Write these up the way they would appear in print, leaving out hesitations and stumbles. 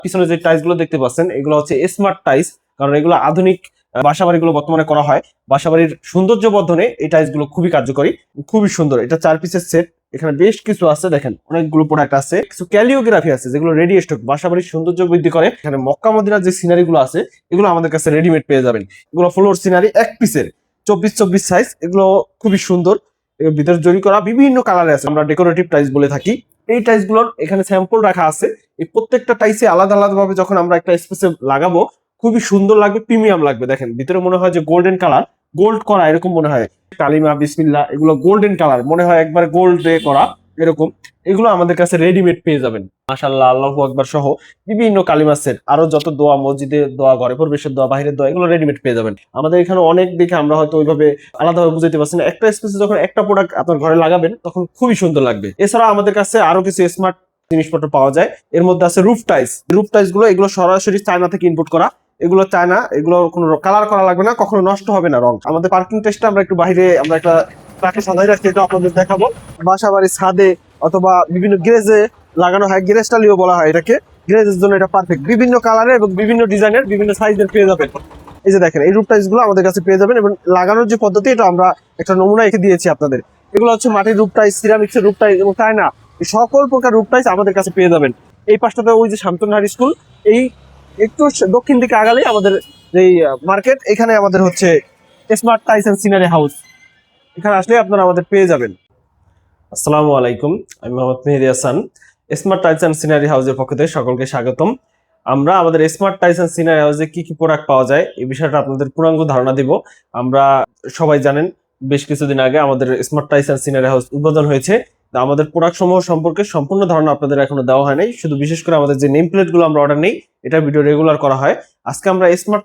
পিছনে যে টাইলস গুলো দেখতে পাচ্ছেন এগুলো হচ্ছে স্মার্ট টাইলস, কারণ এগুলো আধুনিক বাসাবাড়িগুলো বর্তমানে করা হয়। বাসাবাড়ির সৌন্দর্য বর্ধনে এই টাইলস গুলো খুবই কার্যকরী, খুবই সুন্দর। এটা 4 পিসের সেট, এখানে বেশ কিছু আছে, দেখেন অনেকগুলো প্রোডাক্ট আছে, কিছু ক্যালিওগ্রাফি আছে যেগুলো রেডি স্টক, বাসাবাড়ির সৌন্দর্য বৃদ্ধি করে। এখানে মক্কা মদিনার যে সিনারি গুলো আছে এগুলো আমাদের কাছে রেডিমেড পেয়ে যাবেন। এগুলো ফ্লোর সিনারি 1 পিসের 24-24 সাইজ, এগুলো খুবই সুন্দর, ভিতরে জরি করা বিভিন্ন কালারে আছে, আমরা ডেকোরেটিভ টাইলস বলে থাকি। এই টাইলস গুলোর এখানে স্যাম্পল রাখা আছে। এই প্রত্যেকটা টাইলসে আলাদা আলাদা ভাবে যখন আমরা একটা স্পেসে লাগাবো খুবই সুন্দর লাগবে, প্রিমিয়াম লাগবে। দেখেন ভিতরে মনে হয় যে গোল্ডেন কালার, গোল্ড করা এরকম মনে হয়, কালিমা বিসমিল্লাহ এগুলো গোল্ডেন কালার মনে হয়, একবার গোল্ড দিয়ে করা এরকম। এগুলো আমাদের কাছে রেডিমেড পেয়ে যাবেন। মাশাআল্লাহ, আল্লাহু আকবার সহ বিভিন্ন কালিমা সেট, আরো যত দোয়া, মসজিদে দোয়া, ঘরে প্রবেশের দোয়া, বাইরের দোয়া, এগুলো রেডিমেড পেয়ে যাবেন। আমাদের এখানে অনেক দেখে আমরা হয়তো ওইভাবে আলাদাভাবে বুঝাইতে পারছি না। একটা স্পেসে যখন একটা প্রোডাক্ট আপনার ঘরে লাগাবেন তখন খুবই সুন্দর লাগবে। এছাড়া আমাদের কাছে আরো কিছু স্মার্ট জিনিসপত্র পাওয়া যায়। এর মধ্যে আছে রুফ টাইলস। রুফ টাইলস গুলো এগুলো সরাসরি চায়না থেকে ইম্পোর্ট করা, এগুলো চায়না, এগুলো কোনো কালার করা লাগবে না, কখনো নষ্ট হবে না রং। আমাদের পার্কিং টেস্টটা আমরা একটু বাইরে আমরা একটা ট্রাকে সাজাই রাখছি, এটা আপনাদের দেখাবো। বাসা বাড়ির ছাদে অথবা বিভিন্ন গ্যারেজে লাগানো হয়, গ্যারেজ টালিও বলা হয় এটাকে। গ্যারেজের জন্য এটা পারফেক্ট, বিভিন্ন কালারের এবং বিভিন্ন ডিজাইনের, বিভিন্ন সাইজের পেয়ে যাবেন। এই যে দেখেন এই রুফ টাইলস গুলো আমাদের কাছে পেয়ে যাবেন, এবং লাগানোর যে পদ্ধতি এটা আমরা একটা নমুনা এঁকে দিয়েছি আপনাদের। এগুলো হচ্ছে মাটির রুফ টাইলস, সিরামিক্স এর রুফ টাইলস এবং চায়না, সকল প্রকার রুফ টাইলস আমাদের কাছে পেয়ে যাবেন। এই পাশটাতে ওই যে শান্তনহার স্কুল, এই একটু দক্ষিণ দিকে আগালেই আমাদের যে মার্কেট, এখানে আমাদের হচ্ছে smart tiles and scenery house. এখানে আসলে আপনারা আমাদের পেয়ে যাবেন। আসসালামু আলাইকুম, আমি Mohammad Mehedi Hasan. Smart tiles and scenery হাউসের পক্ষ থেকে সকলকে স্বাগতম। আমরা আমাদের স্মার্ট টাইলস এন্ড সিনারি হাউসে কি কি প্রোডাক্ট পাওয়া যায় এই বিষয়টা আপনাদের পূর্ণাঙ্গ ধারণা দিব। আমরা সবাই জানেন বেশ কিছুদিন আগে আমাদের smart tiles and scenery house উদ্বোধন হয়েছে। আমাদের প্রোডাক্ট সমূহ সম্পর্কে সম্পূর্ণ ধারণা আপনাদের এখনো দেওয়া হয় নাই, শুধু বিশেষ করে আমাদের যে নেম প্লেট গুলো আমরা অর্ডার নেই এটা ভিডিও রেগুলার করা হয়। আজকে আমরা স্মার্ট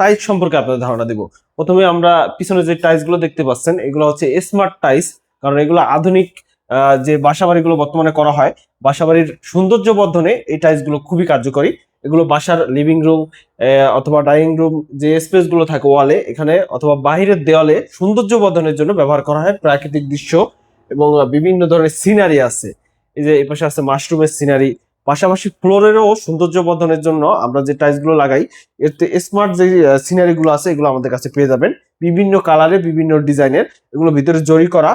টাইলস সম্পর্কে আপনাদের ধারণা দিব। প্রথমে আমরা পিছনে যে টাইলস গুলো দেখতে পাচ্ছেন এগুলো হচ্ছে স্মার্ট টাইলস, কারণ এগুলো আধুনিক যে বাসাবাড়িগুলো বর্তমানে করা হয়, বাসাবাড়ির সৌন্দর্য বর্ধনে এই টাইলস গুলো খুবই কার্যকরী। এগুলো বাসার লিভিং রুম অথবা ডাইনিং রুম যে স্পেস গুলো থাকে ওয়ালে এখানে অথবা বাহিরের দেওয়ালে সৌন্দর্য বর্ধনের জন্য ব্যবহার করা হয়। প্রাকৃতিক দৃশ্য এবং বিভিন্ন ধরনের সিনারি আছে, এই যে এই পাশে আছে মাশরুমের সিনারি। পাশাপাশি ফ্লোরেরও সৌন্দর্য বর্ধনের জন্য আমরা যে টাইলস গুলো লাগাই, এতে স্মার্ট যে সিনারি গুলো আছে এগুলো আমাদের কাছে পেয়ে যাবেন বিভিন্ন কালারে, বিভিন্ন ডিজাইনের। এগুলো ভিতরে জরি করা,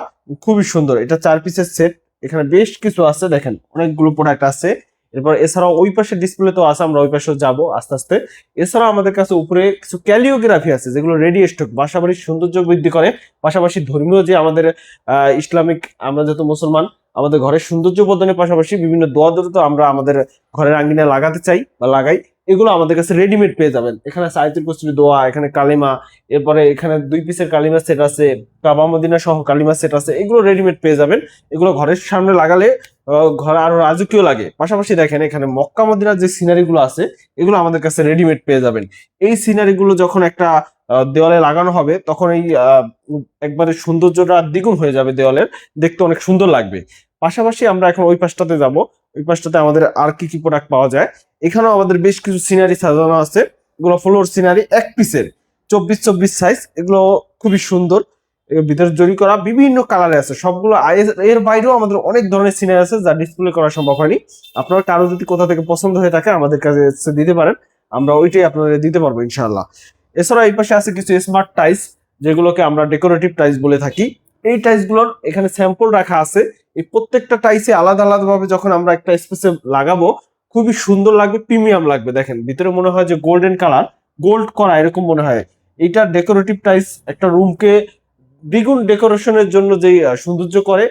খুবই সুন্দর। এটা 4 পিসের সেট, এখানে বেশ কিছু আছে, দেখেন অনেকগুলো প্রোডাক্ট আছে। এরপর এছাড়াও ওই পাশে ডিসপ্লে তো আছে, আমরা ওই পাশেও যাবো আস্তে আস্তে। এছাড়াও আমাদের কাছে উপরে কিছু ক্যালিওগ্রাফি আছে যেগুলো রেডি স্টক, বাসাবাড়ির সৌন্দর্য বৃদ্ধি করে। পাশাপাশি ধর্মীয় যে আমাদের ইসলামিক, আমরা যেহেতু মুসলমান, আমাদের ঘরের সৌন্দর্য বর্ধনের পাশাপাশি বিভিন্ন দোয়া তো আমরা আমাদের ঘরের আঙ্গিনায় লাগাতে চাই বা লাগাই, এগুলো আমাদের কাছে রেডিমেড পেয়ে যাবেন। এখানে আয়াতুল কুরসির দোয়া, এখানে কালিমা, এরপরে এখানে 2 পিসের কালিমা সেট আছে, কাবা মদিনা সহ কালিমা সেট আছে, এগুলো রেডিমেড পেয়ে যাবেন। এগুলো ঘরের সামনে লাগালে ঘরে আরো রাজকীয় লাগে। পাশাপাশি দেখেন এখানে মক্কা মদিনার যে সিনারি গুলো আছে এগুলো আমাদের কাছে রেডিমেড পেয়ে যাবেন। এই সিনারি গুলো যখন একটা দেওয়ালে লাগানো হবে তখন এই একবারে সৌন্দর্যটা দ্বিগুণ হয়ে যাবে, দেওয়ালের দেখতে অনেক সুন্দর লাগবে। পাশাপাশি আমরা এখন ওই পাশটাতে যাব, ওই পাশটাতে আমাদের আর কি কি প্রোডাক্ট পাওয়া যায়। এখানেও আমাদের বেশ কিছু সিনারি সাজানো আছে, এগুলো ফ্লোর সিনারি 1 পিসের 24-24 সাইজ, এগুলো খুবই সুন্দর, ভিতরে জরি করা বিভিন্ন কালারে আছে সবগুলো। এর বাইরেও আমাদের অনেক ধরনের সিনারি আছে যা ডিসপ্লে করা সম্ভব হয়নি। আপনার কারো যদি কোথা থেকে পছন্দ হয়ে থাকে আমাদের কাছে দিতে পারেন, আমরা ওইটাই আপনাদের দিতে পারবো ইনশাআল্লাহ। এছাড়া এই পাশে আছে কিছু স্মার্ট টাইলস যেগুলোকে আমরা ডেকোরেটিভ টাইলস বলে থাকি। এই টাইলস গুলোর এখানে স্যাম্পল রাখা আছে। এই প্রত্যেকটা টাইলসে আলাদা আলাদা ভাবে যখন আমরা একটা স্পেসে লাগাবো খুবই সুন্দর লাগবে, প্রিমিয়াম লাগবে। দেখেন ভিতরে মনে হয় যে গোল্ডেন কালার, গোল্ড করা এরকম মনে হয়। এইটা ডেকোরেটিভ টাইলস একটা রুমকে দ্বিগুণ ডেকোরেশনের জন্য যে সৌন্দর্য করে,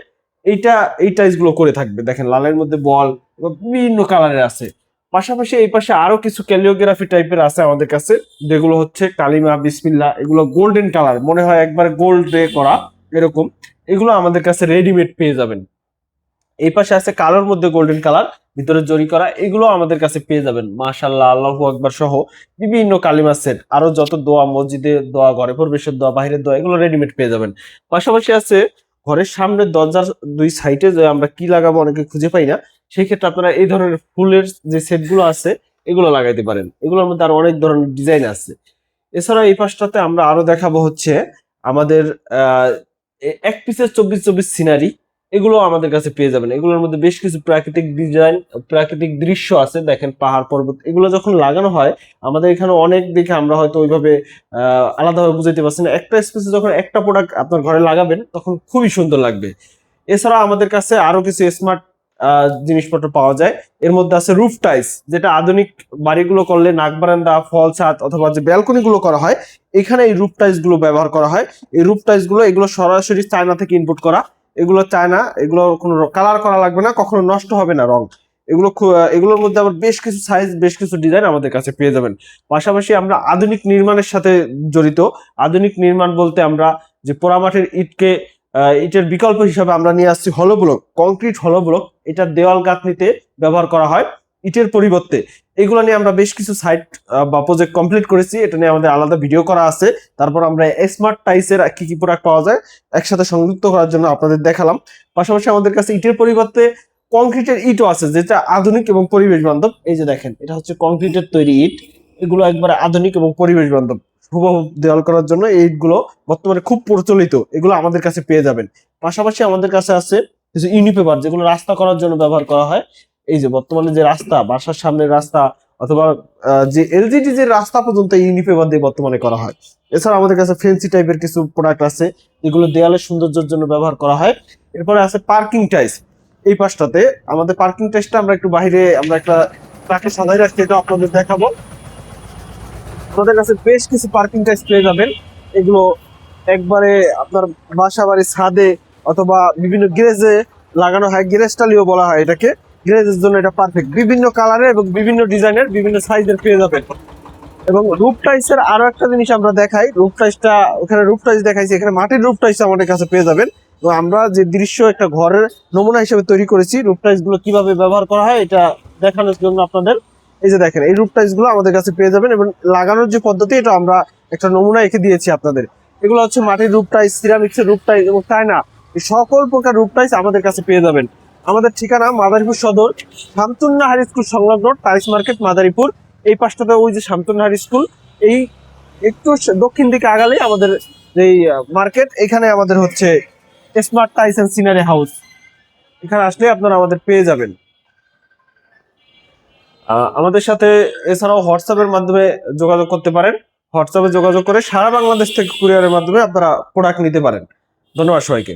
এই টাইলস গুলো করে থাকবে। দেখেন লালের মধ্যে বল এবং বিভিন্ন কালারের আছে। পাশাপাশি এই পাশে আরো কিছু ক্যালিওগ্রাফি টাইপের আছে আমাদের কাছে, যেগুলো হচ্ছে কালিমা বিসমিল্লাহ, এগুলো গোল্ডেন কালার মনে হয়, একবার গোল্ড দিয়ে করা এরকম। এগুলো আমাদের কাছে রেডিমেড পেয়ে যাবেন। এই পাশে আছে কালোর মধ্যে গোল্ডেন কালার, ভিতরে জরি করা, এগুলো আমাদের কাছে পেয়ে যাবেন। মাশাআল্লাহ, আল্লাহু আকবার সহ বিভিন্ন কালিমা সেট, আরো যত দোয়া, মসজিদে দোয়া, ঘরে প্রবেশের দোয়া, বাইরের দোয়া, এগুলো রেডিমেড পেয়ে যাবেন। পাশাপাশি আছে ঘরের সামনের দরজার 2 সাইডে যে আমরা কি লাগাবো অনেকে খুঁজে পাই না, সেই ক্ষেত্রে আপনারা এই ধরনের ফুলের যে সেট গুলো আছে এগুলো লাগাইতে পারেন। এগুলোর মধ্যে আরো অনেক ধরনের ডিজাইন আছে। এছাড়া এই পাশটাতে আমরা আরো দেখাবো হচ্ছে আমাদের 1 পিসের 24-24 সিনারি। এগুলো আমাদের কাছে পেয়ে যাবেন। এগুলোর মধ্যে বেশ কিছু প্রাকৃতিক ডিজাইন, প্রাকৃতিক দৃশ্য আছে। দেখেন পাহাড় পর্বত, এগুলো যখন লাগানো হয় আমাদের এখানে অনেক দেখে আমরা হয়তো ওইভাবে আলাদাভাবে বুঝাইতে পারছি না। একটা স্পেসে যখন একটা প্রোডাক্ট আপনার ঘরে লাগাবেন তখন খুবই সুন্দর লাগবে। এছাড়া আমাদের কাছে আরো কিছু স্মার্ট জিনিসপত্র পাওয়া যায়। এর মধ্যে আছে রুফ টাইলস, যেটা আধুনিক বাড়িগুলো করলে নাক বারান্দা, ফল ছাদ অথবা যে ব্যালকনি গুলো করা হয়, এখানে এই রুফ টাইলস গুলো ব্যবহার করা হয়। এই রুফ টাইলস গুলো এগুলো সরাসরি চায়না থেকে ইম্পোর্ট করা। এগুলো চায়না, এগুলো কোনো কালার করা লাগবে না, কখনো নষ্ট হবে না রং। এগুলোর মধ্যে আবার বেশ কিছু সাইজ, বেশ কিছু ডিজাইন আমাদের কাছে পেয়ে যাবেন। পাশাপাশি আমরা আধুনিক নির্মাণের সাথে জড়িত। আধুনিক নির্মাণ বলতে আমরা যে পোড়ামাটির ইটকে ইটের বিকল্প হিসাবে আমরা নিয়ে আসছি হলো ব্লক, কংক্রিট হলো ব্লক। এটার দেওয়াল গাঁথনিতে ব্যবহার করা হয় ইটের পরিবর্তে। এগুলো নিয়ে আমরা বেশ কিছু সাইট বা প্রজেক্ট কমপ্লিট করেছি, এটা নিয়ে আমাদের আলাদা ভিডিও করা আছে। তারপর আমরা স্মার্ট টাইলসের কি কি প্রোডাক্ট পাওয়া যায় একসাথে সংযুক্ত করার জন্য আপনাদের দেখালাম। পাশাপাশি আমাদের কাছে ইটের পরিবর্তে কংক্রিটের ইটও আছে, যেটা আধুনিক এবং পরিবেশ বান্ধব। এই যে দেখেন, এটা হচ্ছে কংক্রিটের তৈরি ইট। এগুলো একবারে আধুনিক এবং পরিবেশ বান্ধব। হুবহু দেওয়াল করার জন্য এই ইটগুলো বর্তমানে খুব প্রচলিত, এগুলো আমাদের কাছে পেয়ে যাবেন। পাশাপাশি আমাদের কাছে আছে কিছু ইউনিপেপার, যেগুলো রাস্তা করার জন্য ব্যবহার করা হয়। এই যে বর্তমানে যে রাস্তা, বাসার সামনের রাস্তা অথবা যে এলজিডি যে রাস্তা পর্যন্ত ইউনিপেপার দিয়ে বর্তমানে করা হয়। এছাড়া আমাদের কাছে ফেন্সি টাইপের কিছু প্রোডাক্ট আছে, যেগুলো দেয়ালের সৌন্দর্যের জন্য ব্যবহার করা হয়। এরপরে আছে পার্কিং টাইলস। এই পাশটাতে আমাদের পার্কিং টাইলসটা আমরা একটু বাইরে আমরা একটা ট্রাকে সাজাই রাখছি, এটা আপনাদের দেখাবো। আমাদের কাছে বেশ কিছু পার্কিং টাইলস পেয়ে যাবেন। এগুলো একবারে আপনার বাসা বাড়ির ছাদে অথবা বিভিন্ন গ্যারেজে লাগানো হয়, গ্যারেজ টালিও বলা হয় এটাকে। গ্যারেজের জন্য এটা পারফেক্ট, বিভিন্ন কালারের এবং বিভিন্ন ডিজাইনের, বিভিন্ন সাইজের পেয়ে যাবেন। এবং রুফ টাইলসের আরো একটা জিনিস আমরা দেখাই, রুফ টাইলসটা ওখানে রুফ টাইলস দেখাইছি, এখানে মাটির রুফ টাইলস আমাদের কাছে পেয়ে যাবেন। তো আমরা যে দৃশ্য একটা ঘরের নমুনা হিসেবে তৈরি করেছি, রুফ টাইলস গুলো কিভাবে ব্যবহার করা হয় এটা দেখানোর জন্য আপনাদের। এই যে দেখেন, এই রুফ টাইলস গুলো আমাদের কাছে পেয়ে যাবেন এবং লাগানোর যে পদ্ধতি এটা আমরা একটা নমুনা এঁকে দিয়েছি আপনাদের। এগুলো হচ্ছে মাটির রুফ টাইলস, সিরামিক্সের রুফ টাইলস এবং চায়না, এই সকল প্রকার রুফ টাইলস আমাদের কাছে পেয়ে যাবেন। আমাদের ঠিকানা মাদারীপুর সদর, শামসুন্নাহার স্কুল সংলগ্ন টাইলস মার্কেট মাদারীপুর। এই পাশটাতে ওই যে শামসুন্নাহার স্কুল, এই একটু দক্ষিণ দিকে আগালে আমাদের যেই মার্কেট, এখানে আমাদের হচ্ছে smart tiles and scenery house. এখানে আসলে আপনারা আমাদের পেয়ে যাবেন। আমাদের সাথে এছাড়াও হোয়াটসঅ্যাপের মাধ্যমে যোগাযোগ করতে পারেন। হোয়াটসঅ্যাপে যোগাযোগ করে সারা বাংলাদেশ থেকে কুরিয়ারের মাধ্যমে আপনারা প্রোডাক্ট নিতে পারেন। ধন্যবাদ সবাইকে।